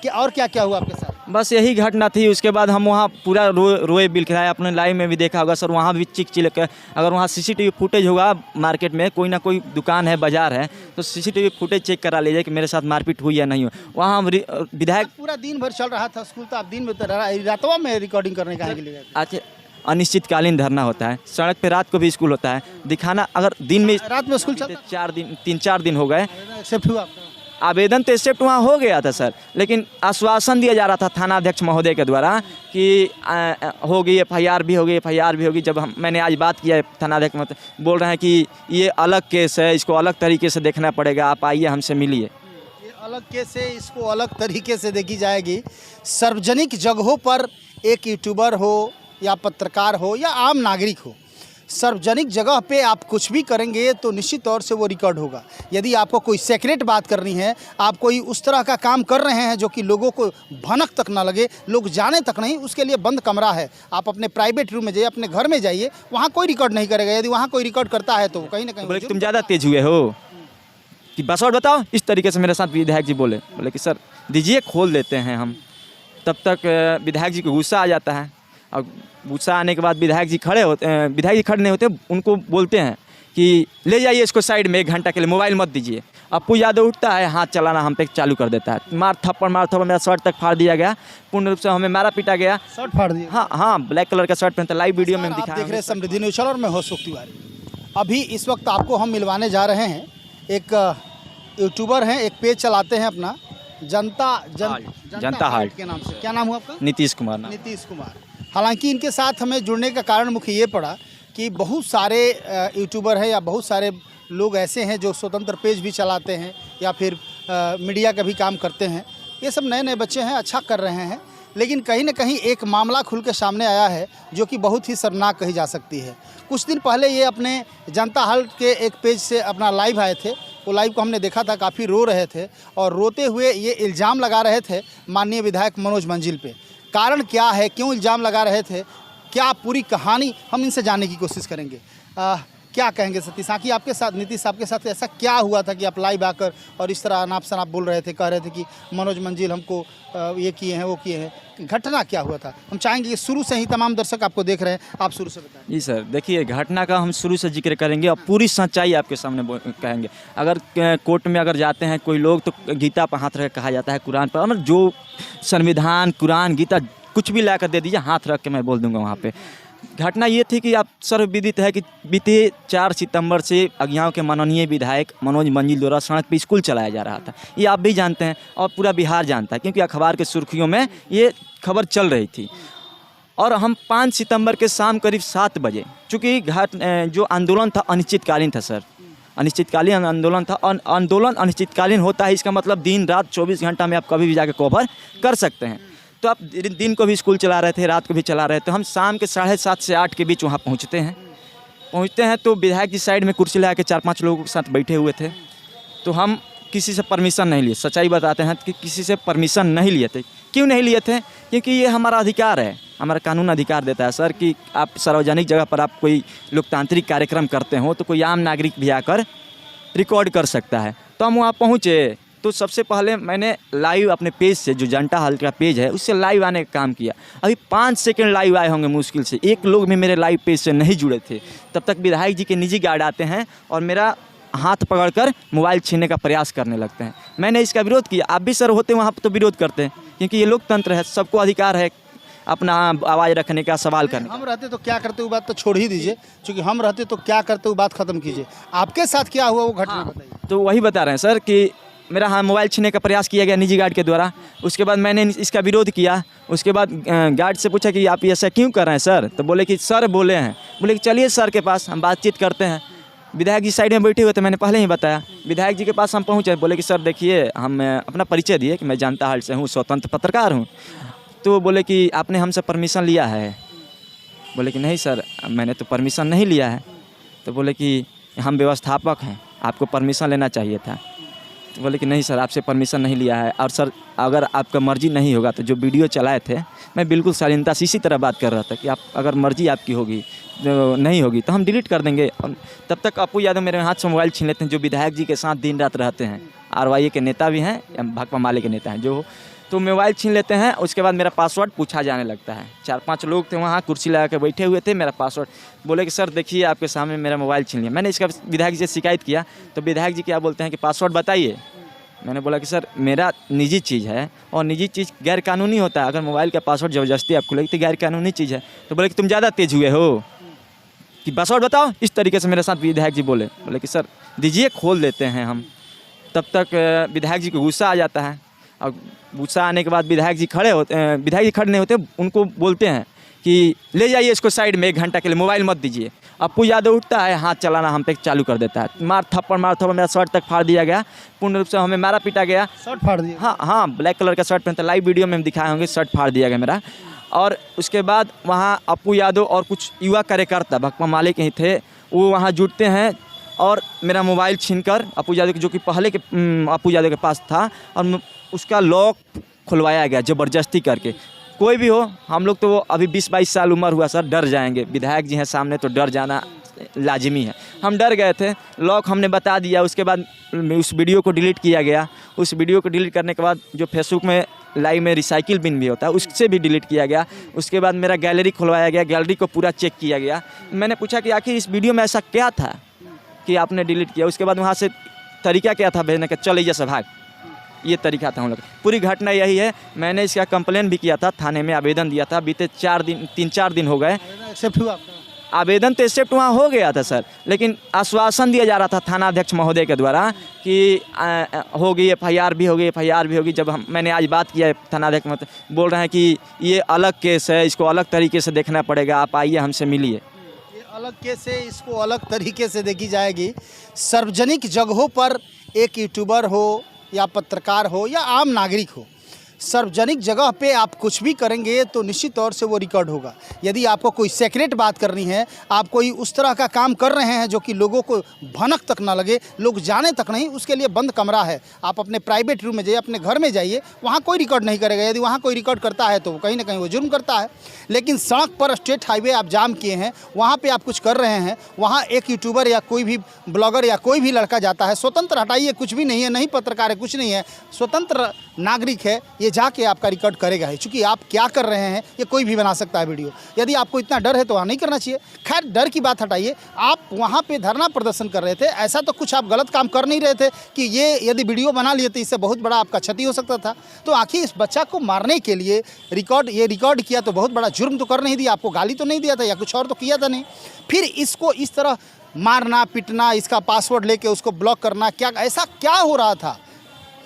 क्या और क्या क्या हुआ आपके साथ? बस यही घटना थी। उसके बाद हम वहाँ पूरा रोए बिलखिलाए। अपने लाइव में भी देखा होगा सर, वहाँ भी चिक चिलक है। अगर वहाँ सीसीटीवी फुटेज होगा मार्केट में, कोई ना कोई दुकान है, बाजार है, तो सीसीटीवी फुटेज चेक करा लीजिए कि मेरे साथ मारपीट हुई या नहीं हुई। वहाँ हम विधायक पूरा दिन भर चल रहा था स्कूल, तो आप दिन में तो रातवा में रिकॉर्डिंग करने का के लिए गए थे? आज अनिश्चितकालीन धरना होता है, सड़क पे रात को भी स्कूल होता है। दिखाना अगर दिन में रात में स्कूल चलता? 3-4 दिन हो गए। एक्सेप्ट हुआ आपका? आवेदन तो एक्सेप्ट वहाँ हो गया था सर, लेकिन आश्वासन दिया जा रहा था थानाध्यक्ष महोदय के द्वारा कि होगी FIR भी होगी, FIR भी होगी। जब मैंने आज बात किया थानाध्यक्ष महोदय बोल रहे हैं कि ये अलग केस है, इसको अलग तरीके से देखना पड़ेगा, आप आइए हमसे मिलिए। ये अलग केस है, इसको अलग तरीके से देखी जाएगी। सार्वजनिक जगहों पर एक यूट्यूबर हो या पत्रकार हो या आम नागरिक हो, सार्वजनिक जगह पे आप कुछ भी करेंगे तो निश्चित तौर से वो रिकॉर्ड होगा। यदि आपको कोई सीक्रेट बात करनी है, आप कोई उस तरह का काम कर रहे हैं जो कि लोगों को भनक तक ना लगे, लोग जाने तक नहीं, उसके लिए बंद कमरा है। आप अपने प्राइवेट रूम में जाइए, अपने घर में जाइए, वहाँ कोई रिकॉर्ड नहीं करेगा। यदि वहाँ कोई रिकॉर्ड करता है तो कहीं ना कहीं बोले कि तुम ज़्यादा तेज हुए हो कि पासवर्ड बताओ, इस तरीके से मेरे साथ विधायक जी बोले कि सर दीजिए, खोल देते हैं हम। तब तक विधायक जी को गुस्सा आ जाता है, और गुस्सा आने के बाद विधायक जी खड़े नहीं होते, उनको बोलते हैं कि ले जाइए इसको साइड में, 1 घंटा के लिए मोबाइल मत दीजिए। अपू यादव उठता है, हाथ चलाना हम पे चालू कर देता है। मार थप्पड़ मेरा शर्ट तक फाड़ दिया गया, पूर्ण रूप से हमें मारा पीटा गया। शर्ट फाड़ दिया? हाँ, ब्लैक कलर का शर्ट पहनता। लाइव वीडियो में हम आप दिखा देख रहे हैं समृद्धि न्यूज़ और मैं हूं तिवारी। अभी इस वक्त आपको हम मिलवाने जा रहे हैं, एक यूट्यूबर हैं, एक पेज चलाते हैं अपना जनता हाल्ट के नाम से। क्या नाम हुआ आपका? नीतीश कुमार नाम। नीतीश कुमार। हालांकि इनके साथ हमें जुड़ने का कारण मुख्य ये पड़ा कि बहुत सारे यूट्यूबर हैं या बहुत सारे लोग ऐसे हैं जो स्वतंत्र पेज भी चलाते हैं या फिर मीडिया का भी काम करते हैं। ये सब नए नए बच्चे हैं, अच्छा कर रहे हैं, लेकिन कहीं ना कहीं एक मामला खुल के सामने आया है जो कि बहुत ही शर्मनाक कही जा सकती है। कुछ दिन पहले ये अपने जनता हाल्ट के एक पेज से अपना लाइव आए थे। वो लाइव को हमने देखा था, काफ़ी रो रहे थे और रोते हुए ये इल्ज़ाम लगा रहे थे माननीय विधायक मनोज मंजिल पे। कारण क्या है, क्यों इल्ज़ाम लगा रहे थे, क्या पूरी कहानी, हम इनसे जानने की कोशिश करेंगे। क्या कहेंगे सतीश, कि आपके साथ, नीतीश साहब के साथ ऐसा क्या हुआ था कि आप लाइव आकर और इस तरह अनाप शनाप बोल रहे थे, कह रहे थे कि मनोज मंजिल हमको ये किए हैं, वो किए हैं। घटना क्या हुआ था, हम चाहेंगे कि शुरू से ही, तमाम दर्शक आपको देख रहे हैं, आप शुरू से बताएं। जी सर, देखिए घटना का हम शुरू से जिक्र करेंगे और पूरी सच्चाई आपके सामने कहेंगे। अगर कोर्ट में अगर जाते हैं कोई लोग, तो गीता पर हाथ रख कहा जाता है, कुरान पर, और जो संविधान, कुरान, गीता कुछ भी ला कर दे दीजिए, हाथ रख के मैं बोल दूंगा वहाँ पे। घटना ये थी कि आप सर्वविदित है कि बीते 4 सितंबर से अज्ञाओं के माननीय विधायक मनोज मंजिल द्वारा सड़क पर स्कूल चलाया जा रहा था। ये आप भी जानते हैं और पूरा बिहार जानता है, क्योंकि अखबार के सुर्खियों में ये खबर चल रही थी। और हम 5 सितंबर के शाम करीब 7 बजे, चूँकि जो आंदोलन था अनिश्चितकालीन था सर, अनिश्चितकालीन आंदोलन था। आंदोलन अनिश्चितकालीन होता है, इसका मतलब दिन रात 24 घंटा में आप कभी भी जाकर कवर कर सकते हैं। तो आप दिन को भी स्कूल चला रहे थे, रात को भी चला रहे थे। हम शाम के 7:30 से 8 के बीच वहाँ पहुँचते हैं तो विधायक जी साइड में कुर्सी लगा के 4-5 लोगों के साथ बैठे हुए थे। तो हम किसी से परमिशन नहीं लिए, सच्चाई बताते हैं कि किसी से परमिशन नहीं लिए थे। क्यों नहीं लिए थे? क्योंकि ये हमारा अधिकार है, हमारा कानून अधिकार देता है सर कि आप सार्वजनिक जगह पर आप कोई लोकतांत्रिक कार्यक्रम करते हो तो कोई आम नागरिक भी आकर रिकॉर्ड कर सकता है। तो हम वहाँ पहुँचे तो सबसे पहले मैंने लाइव अपने पेज से, जो जनता हाल्ट का पेज है, उससे लाइव आने का काम किया। अभी 5 सेकंड लाइव आए होंगे मुश्किल से, एक लोग भी मेरे लाइव पेज से नहीं जुड़े थे। तब तक विधायक जी के निजी गार्ड आते हैं और मेरा हाथ पकड़कर मोबाइल छीनने का प्रयास करने लगते हैं। मैंने इसका विरोध किया। आप भी सर होते वहाँ तो विरोध करते हैं, क्योंकि ये लोकतंत्र है, सबको अधिकार है अपना आवाज़ रखने का, सवाल करने का। हम रहते तो क्या करते, वो बात तो छोड़ ही दीजिए, क्योंकि हम रहते तो क्या करते, वो बात खत्म कीजिए। आपके साथ क्या हुआ वो घटना बताइए। तो वही बता रहे हैं सर कि मेरा मोबाइल छीनने का प्रयास किया गया निजी गार्ड के द्वारा। उसके बाद मैंने इसका विरोध किया। उसके बाद गार्ड से पूछा कि आप ऐसा क्यों कर रहे हैं सर? तो बोले कि सर बोले हैं। बोले कि चलिए सर के पास हम बातचीत करते हैं। विधायक जी साइड में बैठे हुए थे, मैंने पहले ही बताया। विधायक जी के पास हम पहुँचे, बोले कि सर देखिए, हम अपना परिचय दिए कि मैं जनता हाल्ट से हूँ, स्वतंत्र पत्रकार हूँ। तो बोले कि आपने हमसे परमिशन लिया है? बोले कि नहीं सर, मैंने तो परमिशन नहीं लिया है। तो बोले कि हम व्यवस्थापक हैं, आपको परमिशन लेना चाहिए था। तो बोले कि नहीं सर, आपसे परमिशन नहीं लिया है, और सर अगर आपका मर्ज़ी नहीं होगा तो जो वीडियो चलाए थे, मैं बिल्कुल शालीनता से इसी तरह बात कर रहा था कि आप अगर मर्ज़ी आपकी होगी, जो नहीं होगी तो हम डिलीट कर देंगे। तब तक अपू यादव मेरे हाथ से मोबाइल छीन लेते हैं, जो विधायक जी के साथ दिन रात रहते हैं, RYA के नेता भी हैं, भाकपा माले के नेता हैं जो। तो मोबाइल छीन लेते हैं। उसके बाद मेरा पासवर्ड पूछा जाने लगता है। 4-5 लोग थे वहाँ, कुर्सी लगा के बैठे हुए थे। मेरा पासवर्ड बोले कि सर देखिए आपके सामने मेरा मोबाइल छीन लिया। मैंने इसका विधायक जी से शिकायत किया तो विधायक जी क्या बोलते हैं कि पासवर्ड बताइए। मैंने बोला कि सर मेरा निजी चीज़ है और निजी चीज़ गैर कानूनी होता है। अगर मोबाइल का पासवर्ड ज़बरदस्ती आप खुलेगी तो गैर कानूनी चीज़ है। तो बोले कि तुम ज़्यादा तेज़ हुए हो कि पासवर्ड बताओ। इस तरीके से मेरे साथ विधायक जी बोले कि सर दीजिए खोल देते हैं हम। तब तक विधायक जी को गुस्सा आ जाता है और गुस्सा आने के बाद विधायक जी खड़े नहीं होते, उनको बोलते हैं कि ले जाइए इसको साइड में 1 घंटा के लिए, मोबाइल मत दीजिए। अपू यादव उठता है, हाथ चलाना हम पे चालू कर देता है। मार थप्पड़ मेरा शर्ट तक फाड़ दिया गया। पूर्ण रूप से हमें मारा पीटा गया। शर्ट फाड़ दिया? हाँ, ब्लैक कलर का शर्ट पहनता, लाइव वीडियो में हम दिखाए होंगे, शर्ट फाड़ दिया गया मेरा। और उसके बाद वहाँ अपू यादव और कुछ युवा कार्यकर्ता भकपा माले के ही थे, वो वहाँ जुटते हैं और मेरा मोबाइल छीनकर अपू यादव जो कि पहले के अपू यादव के पास था, और उसका लॉक खुलवाया गया ज़बरदस्ती करके। कोई भी हो, हम लोग तो वो अभी 20-22 साल उम्र हुआ सर, डर जाएंगे। विधायक जी हैं सामने तो डर जाना लाजिमी है। हम डर गए थे। लॉक हमने बता दिया। उसके बाद उस वीडियो को डिलीट किया गया। उस वीडियो को डिलीट करने के बाद जो फेसबुक में लाइव में रिसाइकिल बिन भी होता है उससे भी डिलीट किया गया। उसके बाद मेरा गैलरी खुलवाया गया, गैलरी को पूरा चेक किया गया। मैंने पूछा कि आखिर इस वीडियो में ऐसा क्या था कि आपने डिलीट किया। उसके बाद वहाँ से तरीका क्या था भेजने का, चल जैसे भाग, ये तरीका था हम लोग। पूरी घटना यही है। मैंने इसका कंप्लेन भी किया था, थाने में आवेदन दिया था। बीते 3-4 दिन हो गए। एक्सेप्ट हुआ आपका? आवेदन तो एक्सेप्ट वहाँ हो गया था सर, लेकिन आश्वासन दिया जा रहा था थानाध्यक्ष महोदय के द्वारा कि होगी FIR भी होगी, FIR भी होगी। जब मैंने आज बात किया थानाध्यक्ष महोदय बोल रहे हैं कि ये अलग केस है, इसको अलग तरीके से देखना पड़ेगा, आप आइए हमसे मिलिए। ये अलग केस है, इसको अलग तरीके से देखी जाएगी। सार्वजनिक जगहों पर एक यूट्यूबर हो या पत्रकार हो या आम नागरिक हो, सार्वजनिक जगह पे आप कुछ भी करेंगे तो निश्चित तौर से वो रिकॉर्ड होगा। यदि आपको कोई सीक्रेट बात करनी है, आप कोई उस तरह का काम कर रहे हैं जो कि लोगों को भनक तक ना लगे, लोग जाने तक नहीं, उसके लिए बंद कमरा है। आप अपने प्राइवेट रूम में जाइए, अपने घर में जाइए, वहाँ कोई रिकॉर्ड नहीं करेगा। यदि वहाँ कोई रिकॉर्ड करता है तो कहीं ना कहीं वो जुर्म करता है। लेकिन सड़क पर स्टेट हाईवे आप जाम किए हैं, वहाँ पर आप कुछ कर रहे हैं, वहाँ एक यूट्यूबर या कोई भी ब्लॉगर या कोई भी लड़का जाता है, स्वतंत्र हटाइए, कुछ भी नहीं है, नहीं पत्रकार है, कुछ नहीं है, स्वतंत्र नागरिक है, ये जाके आपका रिकॉर्ड करेगा ही। चूँकि आप क्या कर रहे हैं ये कोई भी बना सकता है वीडियो। यदि आपको इतना डर है तो वहाँ नहीं करना चाहिए। खैर, डर की बात हटाइए, आप वहाँ पे धरना प्रदर्शन कर रहे थे, ऐसा तो कुछ आप गलत काम कर नहीं रहे थे कि ये यदि वीडियो बना लिए तो इससे बहुत बड़ा आपका क्षति हो सकता था। तो आखिर इस बच्चा को मारने के लिए रिकॉर्ड किया तो बहुत बड़ा जुर्म तो कर नहीं दिया, आपको गाली तो नहीं दिया था या कुछ और तो किया था नहीं। फिर इसको इस तरह मारना पीटना, इसका पासवर्ड लेके उसको ब्लॉक करना, क्या ऐसा क्या हो रहा था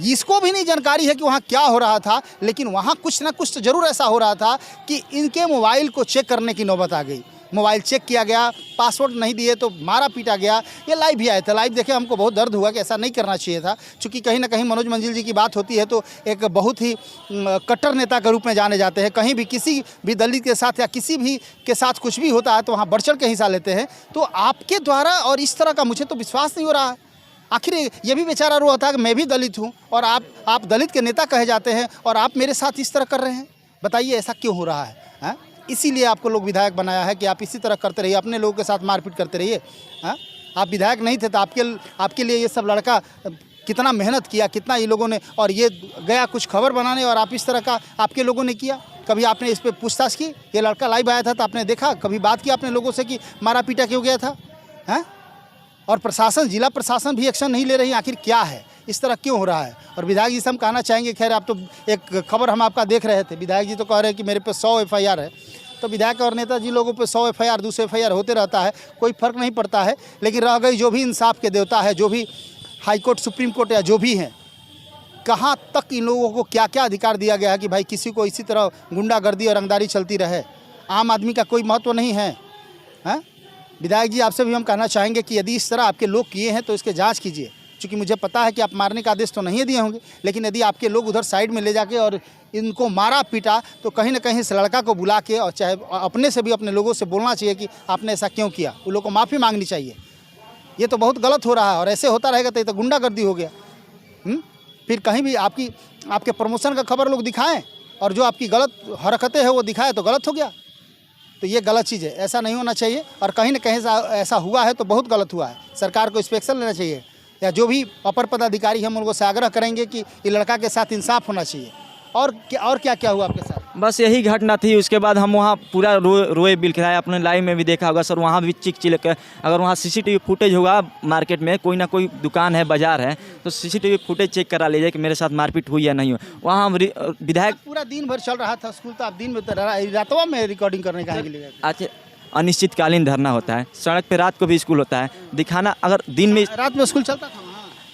इसको भी नहीं जानकारी है कि वहाँ क्या हो रहा था। लेकिन वहाँ कुछ ना कुछ तो ज़रूर ऐसा हो रहा था कि इनके मोबाइल को चेक करने की नौबत आ गई। मोबाइल चेक किया गया, पासवर्ड नहीं दिए तो मारा पीटा गया। ये लाइव भी आया था, लाइव देखे हमको बहुत दर्द हुआ कि ऐसा नहीं करना चाहिए था। चूँकि कहीं ना कहीं मनोज मंजिल जी की बात होती है तो एक बहुत ही कट्टर नेता के रूप में जाने जाते हैं। कहीं भी किसी भी दलित के साथ या किसी भी के साथ कुछ भी होता है तो वहाँ बढ़ चढ़ के हिस्सा लेते हैं। तो आपके द्वारा और इस तरह का मुझे तो विश्वास नहीं हो रहा है। आखिर ये भी बेचारा रो था कि मैं भी दलित हूँ और आप दलित के नेता कहे जाते हैं और आप मेरे साथ इस तरह कर रहे हैं। बताइए ऐसा क्यों हो रहा है? इसीलिए आपको लोग विधायक बनाया है कि आप इसी तरह करते रहिए, अपने लोगों के साथ मारपीट करते रहिए। आप विधायक नहीं थे तो आपके लिए ये सब लड़का कितना मेहनत किया, कितना ये लोगों ने, और ये गया कुछ खबर बनाने और आप इस तरह का आपके लोगों ने किया। कभी आपने इस पर पूछताछ की? ये लड़का लाइव आया था तो आपने देखा, कभी बात की अपने लोगों से कि मारा पीटा क्यों गया था? और प्रशासन, जिला प्रशासन भी एक्शन नहीं ले रही, आखिर क्या है, इस तरह क्यों हो रहा है? और विधायक जी से हम कहना चाहेंगे, खैर आप तो एक खबर हम आपका देख रहे थे, विधायक जी तो कह रहे हैं कि मेरे पे 100 FIR है। तो विधायक और नेताजी लोगों पे 100 FIR 200 FIR होते रहता है, कोई फ़र्क नहीं पड़ता है। लेकिन रह गई जो भी इंसाफ के देवता है, जो भी हाई कोर्ट सुप्रीम कोर्ट या जो भी हैं, कहाँ तक इन लोगों को क्या क्या अधिकार दिया गया है कि भाई किसी को इसी तरह गुंडागर्दी और रंगदारी चलती रहे? आम आदमी का कोई महत्व नहीं है? विधायक जी आपसे भी हम कहना चाहेंगे कि यदि इस तरह आपके लोग किए हैं तो इसके जांच कीजिए। क्योंकि मुझे पता है कि आप मारने का आदेश तो नहीं दिए होंगे, लेकिन यदि आपके लोग उधर साइड में ले जाके और इनको मारा पीटा तो कहीं ना कहीं इस लड़का को बुला के, और चाहे अपने से भी अपने लोगों से बोलना चाहिए कि आपने ऐसा क्यों किया, उन लोगों को माफ़ी मांगनी चाहिए। ये तो बहुत गलत हो रहा है और ऐसे होता रहेगा तो ये तो गुंडागर्दी हो गया। फिर कहीं भी आपके प्रमोशन का खबर लोग दिखाएँ और जो आपकी गलत हरकतें हैं वो दिखाए तो गलत हो गया। तो ये गलत चीज़ है, ऐसा नहीं होना चाहिए। और कहीं ना कहीं ऐसा हुआ है तो बहुत गलत हुआ है, सरकार को इंस्पेक्शन लेना चाहिए। या जो भी अपर पदाधिकारी हम उनको से आग्रह करेंगे कि ये लड़का के साथ इंसाफ होना चाहिए। और क्या क्या हुआ आपके साथ? बस यही घटना थी। उसके बाद हम वहाँ पूरा रोए बिलखिलाए। अपने लाइव में भी देखा होगा सर, वहाँ भी चिक चिल्क। अगर वहाँ सीसीटीवी फुटेज होगा मार्केट में, कोई ना कोई दुकान है, बाजार है, तो सीसीटीवी फुटेज चेक करा लीजिए कि मेरे साथ मारपीट हुई या नहीं हुई। वहाँ हम विधायक पूरा दिन भर चल रहा था स्कूल, तो आप दिन में रातवा में रिकॉर्डिंग करने का लिए? आज अनिश्चितकालीन धरना होता है, सड़क पे रात को भी स्कूल होता है। दिखाना अगर दिन में, रात में स्कूल चलता था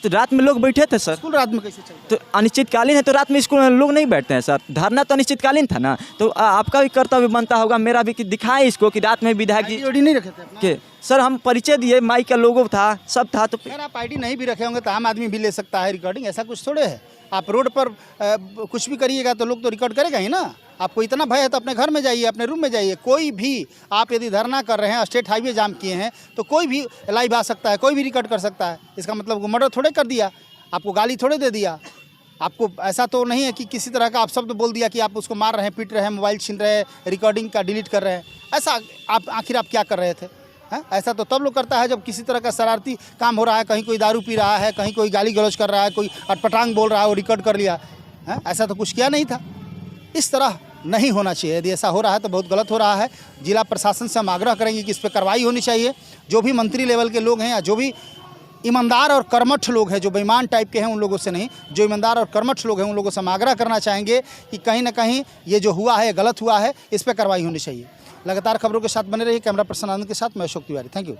तो रात में लोग बैठे थे सर। स्कूल रात में कैसे चलता? तो अनिश्चितकालीन है तो रात में स्कूल में लोग नहीं बैठते हैं सर। धरना तो अनिश्चितकालीन था ना, तो आपका भी कर्तव्य बनता होगा, मेरा भी, कि दिखाएं इसको कि रात में विधायक जी नहीं रखे थे अपना? के सर हम परिचय दिए, माइक का लोगो था, सब था। तो अगर आप आईडी नहीं भी रखे होंगे तो आम आदमी भी ले सकता है रिकॉर्डिंग, ऐसा कुछ थोड़े है। आप रोड पर कुछ भी करिएगा तो लोग तो रिकॉर्ड करेगा ही ना। आपको इतना भय है तो अपने घर में जाइए, अपने रूम में जाइए। कोई भी, आप यदि धरना कर रहे हैं, स्टेट हाईवे जाम किए हैं, तो कोई भी लाइव आ सकता है, कोई भी रिकॉर्ड कर सकता है। इसका मतलब वो मर्डर थोड़े कर दिया, आपको गाली थोड़े दे दिया। आपको ऐसा तो नहीं है कि किसी तरह का आप शब्द बोल दिया कि आप उसको मार रहे हैं, पीट रहे हैं, मोबाइल छीन रहे हैं, रिकॉर्डिंग का डिलीट कर रहे हैं। ऐसा आप आखिर आप क्या कर रहे थे? हैं? ऐसा तो तब लोग करता है जब किसी तरह का शरारती काम हो रहा है, कहीं कोई दारू पी रहा है, कहीं कोई गाली गलौज कर रहा है, कोई अटपटांग बोल रहा है, वो रिकॉर्ड कर लिया है। ऐसा तो कुछ किया नहीं था। इस तरह नहीं होना चाहिए। यदि ऐसा हो रहा है तो बहुत गलत हो रहा है। जिला प्रशासन से हम आग्रह करेंगे कि इस पर कार्रवाई होनी चाहिए। जो भी मंत्री लेवल के लोग हैं या जो भी ईमानदार और कर्मठ लोग हैं, जो बेईमान टाइप के हैं, उन लोगों से नहीं, जो ईमानदार और कर्मठ लोग हैं उन लोगों से हम आग्रह करना चाहेंगे कि कहीं ना कहीं ये जो हुआ है गलत हुआ है, इस पर कार्रवाई होनी चाहिए। लगातार खबरों के साथ बने रहिए। कैमरा पर्सन आनंद के साथ मैं अशोक तिवारी। Thank you.